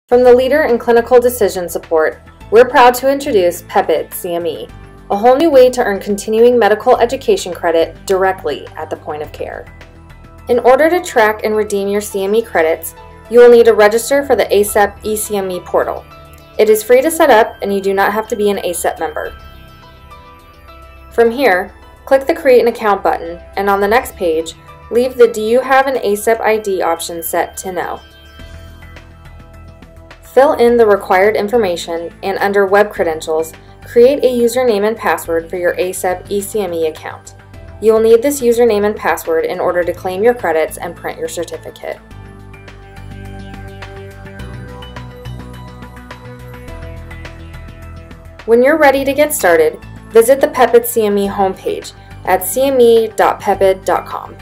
From the leader in clinical decision support, we're proud to introduce PEPID CME, a whole new way to earn continuing medical education credit directly at the point of care. In order to track and redeem your CME credits, you will need to register for the ACEP eCME portal. It is free to set up and you do not have to be an ACEP member. From here, click the Create an Account button, and on the next page, leave the Do you have an ACEP ID option set to No. Fill in the required information and under Web Credentials, create a username and password for your ACEP eCME account. You will need this username and password in order to claim your credits and print your certificate. When you're ready to get started, visit the PEPID CME homepage at cme.pepid.com.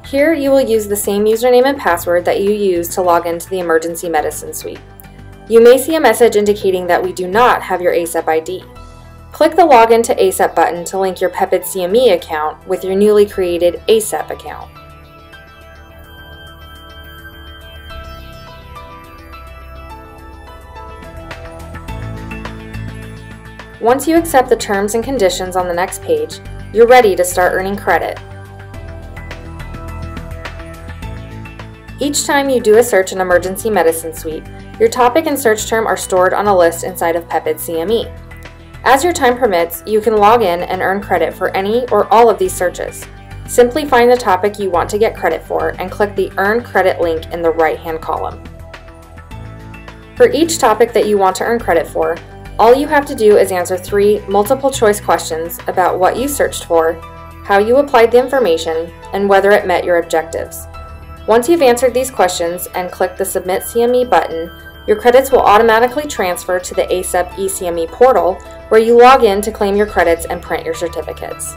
Here you will use the same username and password that you used to log into the Emergency Medicine Suite. You may see a message indicating that we do not have your ACEP ID. Click the Login to ACEP button to link your PEPID CME account with your newly created ACEP account. Once you accept the terms and conditions on the next page, you're ready to start earning credit. Each time you do a search in Emergency Medicine Suite, your topic and search term are stored on a list inside of PEPID CME. As your time permits, you can log in and earn credit for any or all of these searches. Simply find the topic you want to get credit for and click the Earn Credit link in the right-hand column. For each topic that you want to earn credit for, all you have to do is answer 3 multiple-choice questions about what you searched for, how you applied the information, and whether it met your objectives. Once you've answered these questions and click the Submit CME button, your credits will automatically transfer to the ACEP eCME portal, where you log in to claim your credits and print your certificates.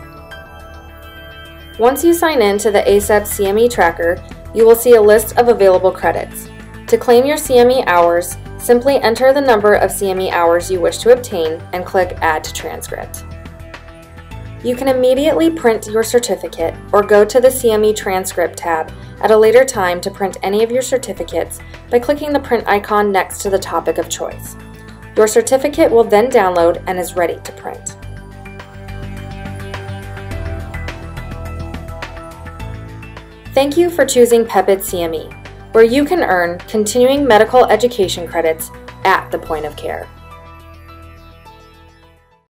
Once you sign in to the ACEP CME tracker, you will see a list of available credits. To claim your CME hours, simply enter the number of CME hours you wish to obtain and click Add to Transcript. You can immediately print your certificate or go to the CME Transcript tab at a later time to print any of your certificates by clicking the print icon next to the topic of choice. Your certificate will then download and is ready to print. Thank you for choosing PEPID CME, where you can earn continuing medical education credits at the point of care.